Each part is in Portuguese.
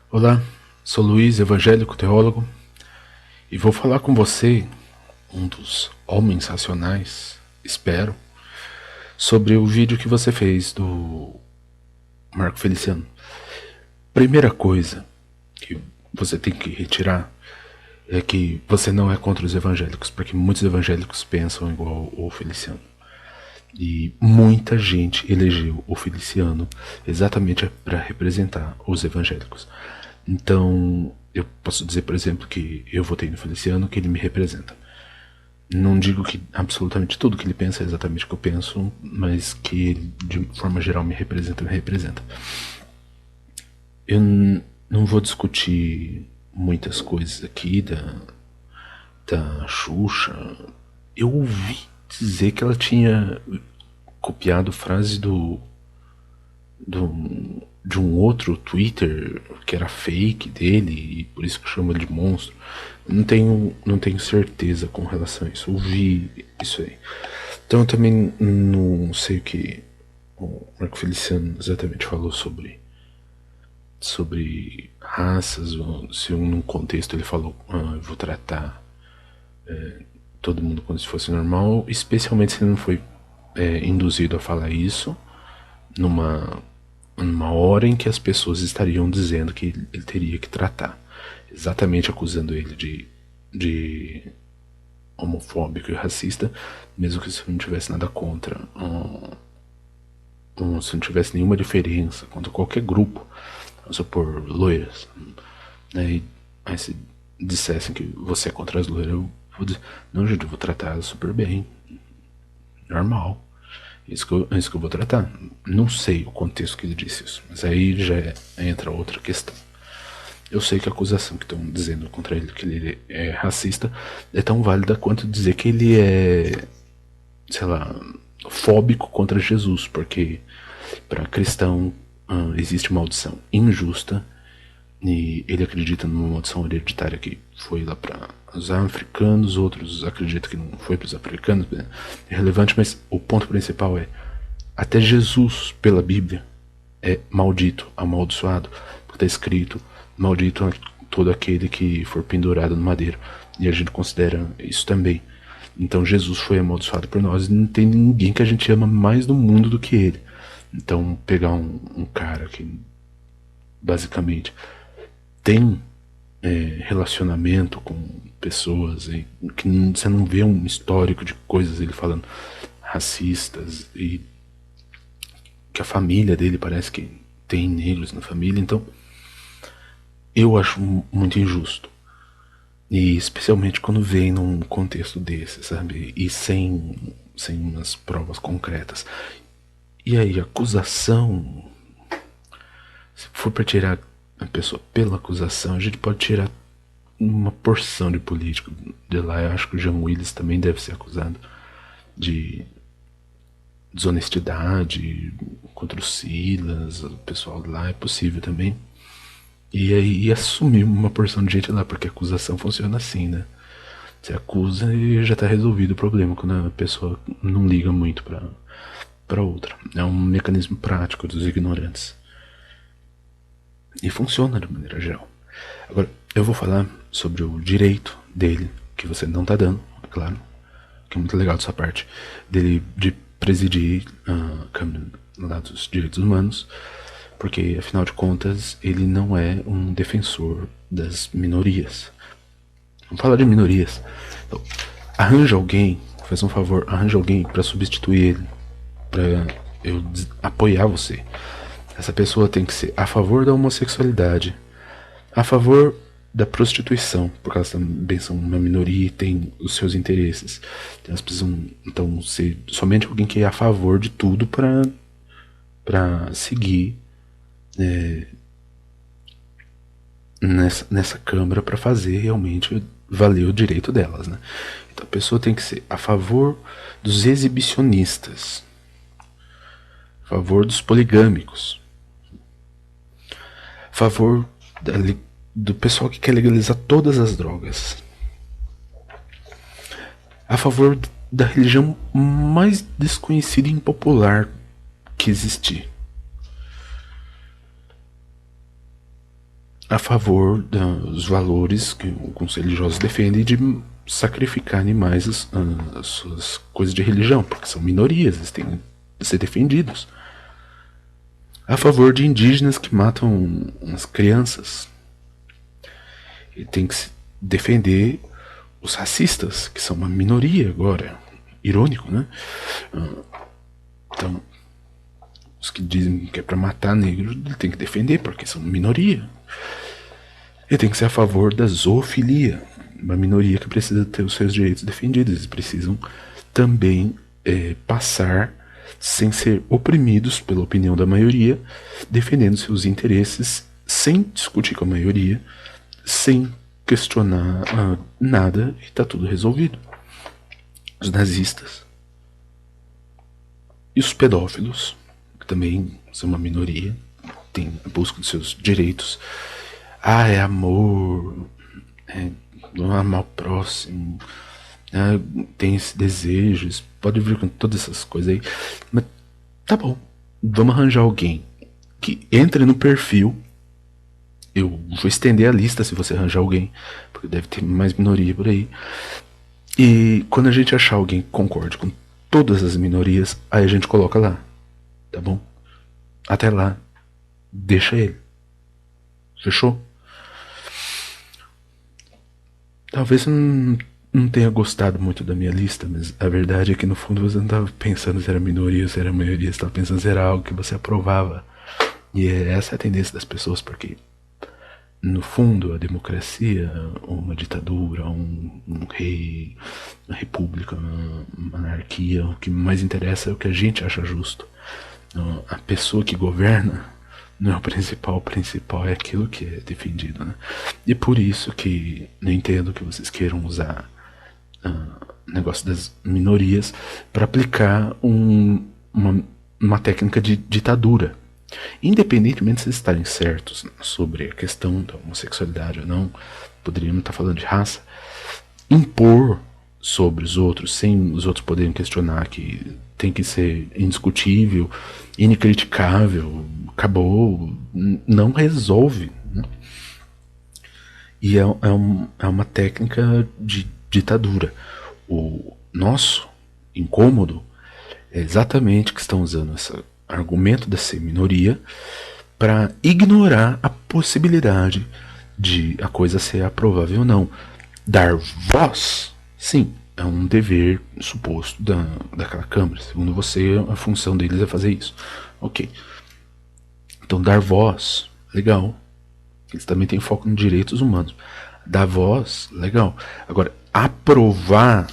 Olá, sou Luiz, evangélico teólogo, e vou falar com você, um dos homens racionais, espero, sobre o vídeo que você fez do Marco Feliciano. Primeira coisa que você tem que retirar é que você não é contra os evangélicos, porque muitos evangélicos pensam igual o Feliciano. E muita gente elegeu o Feliciano exatamente para representar os evangélicos. Então, eu posso dizer, por exemplo, que eu votei no Feliciano, que ele me representa. Não digo que absolutamente tudo que ele pensa é exatamente o que eu penso, mas que ele, de forma geral, me representa, me representa. Eu não vou discutir muitas coisas aqui da Xuxa. Eu ouvi dizer que ela tinha copiado frase de um outro Twitter que era fake dele e por isso que chama ele de monstro. Não tenho certeza com relação a isso. Ouvi isso aí. Então eu também não sei o que o Marco Feliciano exatamente falou sobre raças, ou se num contexto ele falou, eu vou tratar todo mundo como se fosse normal, especialmente se ele não foi induzido a falar isso numa hora em que as pessoas estariam dizendo que ele teria que tratar, exatamente acusando ele de homofóbico e racista, mesmo que se não tivesse nada contra, se não tivesse nenhuma diferença contra qualquer grupo, vamos supor, loiras, né? E aí se dissessem que você é contra as loiras, eu vou dizer, não, gente, eu vou tratar ela super bem, normal. Isso que eu vou tratar. Não sei o contexto que ele disse isso, mas aí já entra outra questão. Eu sei que a acusação que estão dizendo contra ele, que ele é racista, é tão válida quanto dizer que ele é, sei lá, fóbico contra Jesus, porque para cristão existe uma maldição injusta e ele acredita numa maldição hereditária que foi lá para os africanos, outros acreditam que não foi para os africanos, é relevante, mas o ponto principal é até Jesus, pela Bíblia, é maldito, amaldiçoado, porque está escrito, maldito todo aquele que for pendurado no madeiro, e a gente considera isso também. Então Jesus foi amaldiçoado por nós, e não tem ninguém que a gente ama mais no mundo do que ele. Então pegar um cara que basicamente tem relacionamento com pessoas e que você não vê um histórico de coisas ele falando racistas e que a família dele parece que tem negros na família, então eu acho muito injusto. E especialmente quando vem num contexto desse, sabe? E sem umas provas concretas. E aí, acusação. Se for para tirar a pessoa pela acusação, a gente pode tirar uma porção de político de lá. Eu acho que o Jean Willis também deve ser acusado de desonestidade contra o Silas, o pessoal de lá é possível também. E aí assumir uma porção de gente lá, porque a acusação funciona assim, né? Você acusa e já tá resolvido o problema quando a pessoa não liga muito pra outra. É um mecanismo prático dos ignorantes. E funciona de maneira geral. Agora, eu vou falar sobre o direito dele, que você não tá dando, é claro, que é muito legal dessa parte, dele de presidir a Câmara lá dos Direitos Humanos, porque, afinal de contas, ele não é um defensor das minorias. Vamos falar de minorias. Então, arranja alguém, faz um favor, arranja alguém para substituir ele, para eu apoiar você. Essa pessoa tem que ser a favor da homossexualidade, a favor da prostituição, porque elas também são uma minoria e têm os seus interesses. Então elas precisam então ser somente alguém que é a favor de tudo para seguir nessa Câmara para fazer realmente valer o direito delas, né? Então a pessoa tem que ser a favor dos exibicionistas, a favor dos poligâmicos, a favor do pessoal que quer legalizar todas as drogas, a favor da religião mais desconhecida e impopular que existir. a favor dos valores que alguns religiosos defendem de sacrificar animais as suas coisas de religião, porque são minorias, eles têm que ser defendidos. A favor de indígenas que matam as crianças. E tem que se defender os racistas, que são uma minoria agora. Irônico, né? Então, os que dizem que é pra matar negros, ele tem que defender, porque são minoria. Ele tem que ser a favor da zoofilia, uma minoria que precisa ter os seus direitos defendidos. Eles precisam também passar sem ser oprimidos pela opinião da maioria, defendendo seus interesses sem discutir com a maioria, sem questionar nada, e tá tudo resolvido. Os nazistas e os pedófilos, que também são uma minoria, tem a busca dos seus direitos. É amor, não amar o próximo, tem esse desejo, pode vir com todas essas coisas aí, mas tá bom, vamos arranjar alguém que entre no perfil. Eu vou estender a lista se você arranjar alguém, porque deve ter mais minoria por aí. E quando a gente achar alguém que concorde com todas as minorias, aí a gente coloca lá, tá bom? Até lá, deixa ele. Fechou? Talvez você não tenha gostado muito da minha lista, mas a verdade é que no fundo você não estava pensando se era minoria ou se era maioria, você estava pensando se era algo que você aprovava. E essa é a tendência das pessoas, porque no fundo a democracia, uma ditadura, um rei, uma república, uma monarquia, o que mais interessa é o que a gente acha justo. A pessoa que governa não é o principal é aquilo que é defendido, né? E por isso que não entendo que vocês queiram usar o negócio das minorias para aplicar uma técnica de ditadura. Independentemente de vocês estarem certos sobre a questão da homossexualidade ou não, poderíamos estar falando de raça, impor sobre os outros, sem os outros poderem questionar, que tem que ser indiscutível, incriticável, acabou, não resolve, né? E é uma técnica de ditadura. O nosso incômodo é exatamente que estão usando esse argumento da ser minoria para ignorar a possibilidade de a coisa ser aprovável ou não. Dar voz, sim, é um dever suposto daquela Câmara. Segundo você, a função deles é fazer isso. Ok. Então, dar voz, legal. Eles também têm foco nos direitos humanos. Dar voz, legal. Agora, aprovar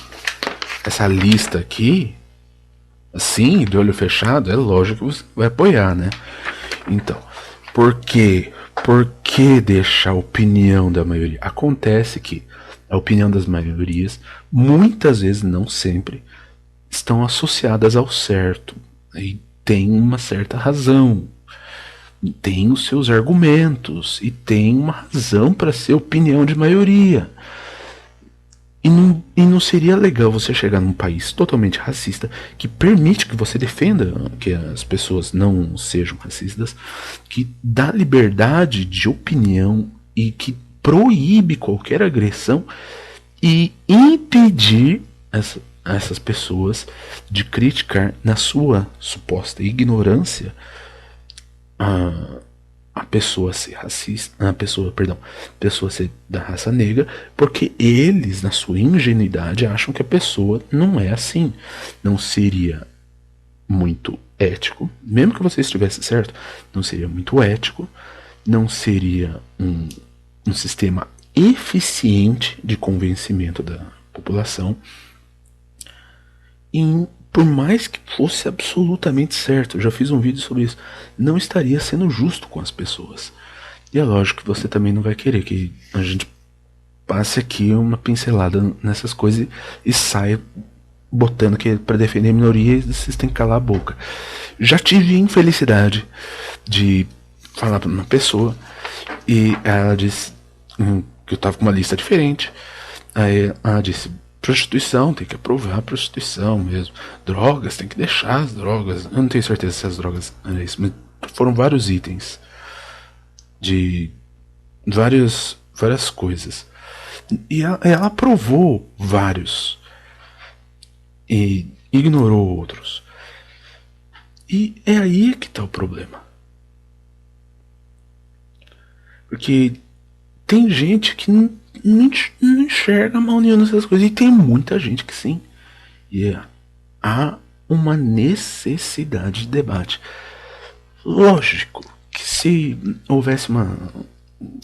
essa lista aqui, assim, de olho fechado, é lógico que você vai apoiar, né? Então, por quê? Por que deixar a opinião da maioria? Acontece que a opinião das maiorias, muitas vezes, não sempre, estão associadas ao certo. E tem uma certa razão. Tem os seus argumentos. E tem uma razão para ser opinião de maioria. E não seria legal você chegar num país totalmente racista que permite que você defenda que as pessoas não sejam racistas, que dá liberdade de opinião e que proíbe qualquer agressão e impedir essas pessoas de criticar na sua suposta ignorância a pessoa ser racista, pessoa ser da raça negra, porque eles, na sua ingenuidade, acham que a pessoa não é assim. Não seria muito ético, mesmo que você estivesse certo, não seria muito ético, não seria um sistema eficiente de convencimento da população. E por mais que fosse absolutamente certo, eu já fiz um vídeo sobre isso, não estaria sendo justo com as pessoas. E é lógico que você também não vai querer que a gente passe aqui uma pincelada nessas coisas e saia botando que para defender a minoria vocês têm que calar a boca. Já tive infelicidade de falar para uma pessoa e ela disse que eu tava com uma lista diferente. Aí ela disse: prostituição, tem que aprovar a prostituição mesmo. Drogas, tem que deixar as drogas. Eu não tenho certeza se as drogas eram isso, mas foram vários itens de várias coisas. E ela aprovou vários e ignorou outros. E é aí que tá o problema. Porque tem gente que não enxerga mal nenhuma dessas coisas. E tem muita gente que sim. E há uma necessidade de debate. Lógico que se houvesse uma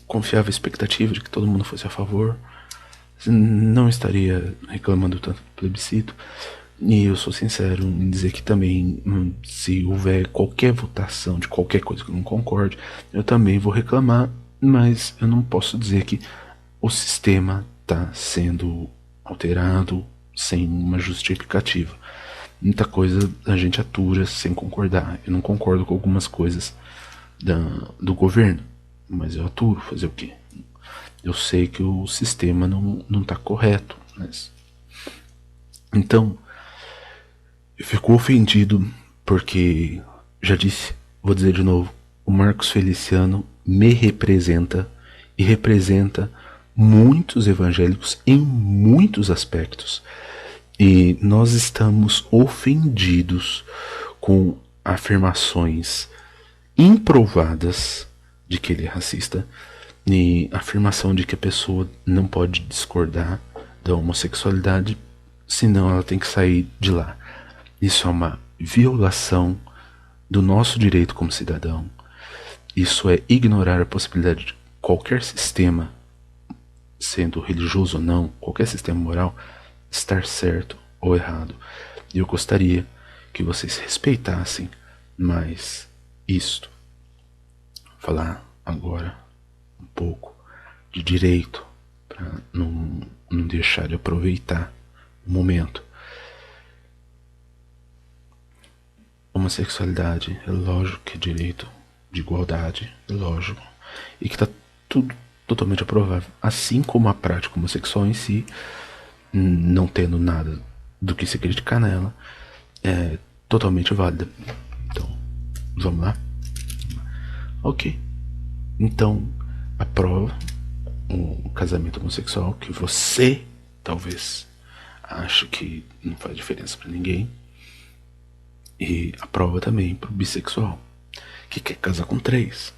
confiável expectativa de que todo mundo fosse a favor, não estaria reclamando tanto do plebiscito. E eu sou sincero em dizer que também, se houver qualquer votação de qualquer coisa que eu não concorde, eu também vou reclamar, mas eu não posso dizer que o sistema está sendo alterado sem uma justificativa. Muita coisa a gente atura sem concordar. Eu não concordo com algumas coisas do governo, mas eu aturo. Fazer o quê? Eu sei que o sistema não está correto. Mas... Então, eu fico ofendido porque, já disse, vou dizer de novo, o Marcos Feliciano me representa e representa muitos evangélicos em muitos aspectos. E nós estamos ofendidos com afirmações improvadas de que ele é racista e afirmação de que a pessoa não pode discordar da homossexualidade, senão ela tem que sair de lá. Isso é uma violação do nosso direito como cidadão. Isso é ignorar a possibilidade de qualquer sistema, sendo religioso ou não, qualquer sistema moral, estar certo ou errado. E eu gostaria que vocês respeitassem mais isto. Falar agora um pouco de direito, para não deixar de aproveitar o momento. Homossexualidade, é lógico que é direito de igualdade, é lógico, e que está tudo totalmente aprovável, assim como a prática homossexual em si, não tendo nada do que se criticar nela, é totalmente válida. Então, vamos lá? Ok. Então, aprova um casamento homossexual que você, talvez, acha que não faz diferença para ninguém. E aprova também pro bissexual, que quer casar com 3.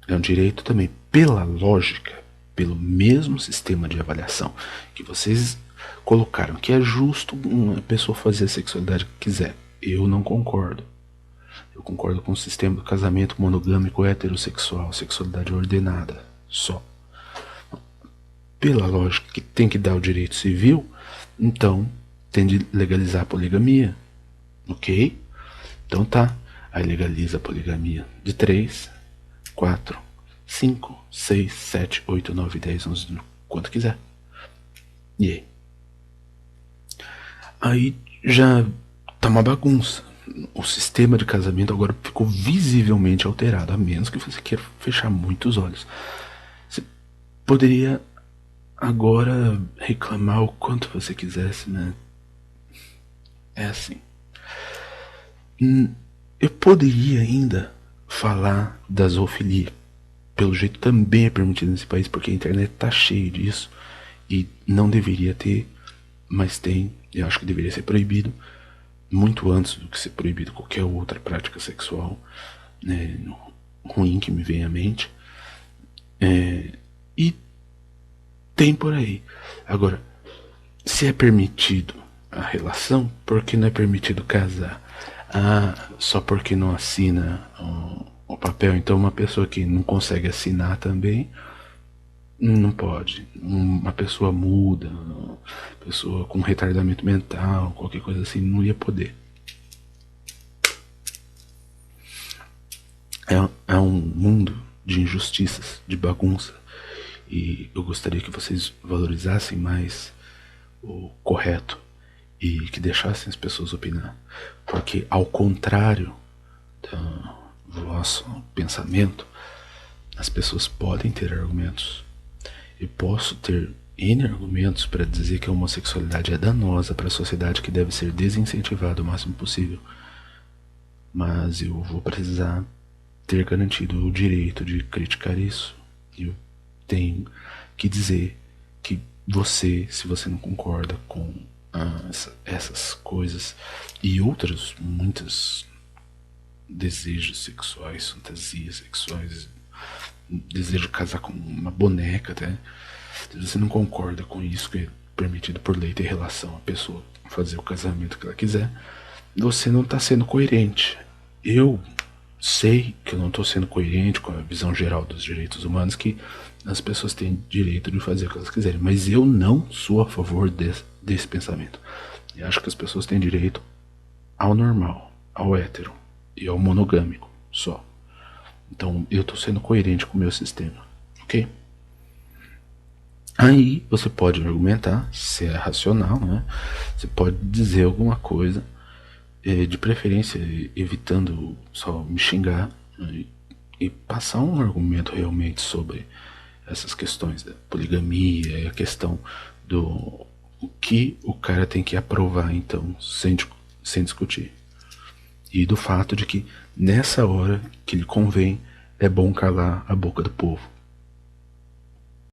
É um direito também, pela lógica, pelo mesmo sistema de avaliação que vocês colocaram, que é justo uma pessoa fazer a sexualidade que quiser. Eu não concordo. Eu concordo com o sistema do casamento monogâmico heterossexual, sexualidade ordenada, só. Pela lógica que tem que dar o direito civil, então tem de legalizar a poligamia. Ok? Então tá. Aí legaliza a poligamia de 3, 4, 5, 6, 7, 8, 9, 10, 11, quanto quiser. E aí? Aí já tá uma bagunça. O sistema de casamento agora ficou visivelmente alterado, a menos que você queira fechar muitos olhos. Você poderia agora reclamar o quanto você quisesse, né? É assim. Eu poderia ainda falar da zoofilia. Pelo jeito também é permitido nesse país, porque a internet tá cheia disso. E não deveria ter, mas tem. Eu acho que deveria ser proibido muito antes do que ser proibido qualquer outra prática sexual, né, ruim que me vem à mente. E tem por aí. Agora, se é permitido a relação, por que não é permitido casar? Só porque não assina o papel. Então uma pessoa que não consegue assinar também não pode. Uma pessoa muda, uma pessoa com retardamento mental, qualquer coisa assim, não ia poder. É um mundo de injustiças, de bagunça. E eu gostaria que vocês valorizassem mais o correto e que deixassem as pessoas opinar. Porque, ao contrário do vosso pensamento, as pessoas podem ter argumentos. Eu posso ter N argumentos para dizer que a homossexualidade é danosa para a sociedade, que deve ser desincentivada o máximo possível. Mas eu vou precisar ter garantido o direito de criticar isso. E eu tenho que dizer que você, se você não concorda com essas coisas e outras muitas desejos sexuais, fantasias sexuais, desejo de casar com uma boneca até, se você não concorda com isso, que é permitido por lei ter relação, a pessoa fazer o casamento que ela quiser, você não está sendo coerente. Eu sei que eu não estou sendo coerente com a visão geral dos direitos humanos, que as pessoas têm direito de fazer o que elas quiserem, mas eu não sou a favor desse pensamento. Eu acho que as pessoas têm direito ao normal, ao hétero e ao monogâmico só. Então eu estou sendo coerente com o meu sistema, ok? Aí você pode argumentar, se é racional, né? Você pode dizer alguma coisa, de preferência evitando só me xingar, né? E passar um argumento realmente sobre essas questões da poligamia e a questão do o que o cara tem que aprovar, então, sem discutir. E do fato de que nessa hora que lhe convém, é bom calar a boca do povo.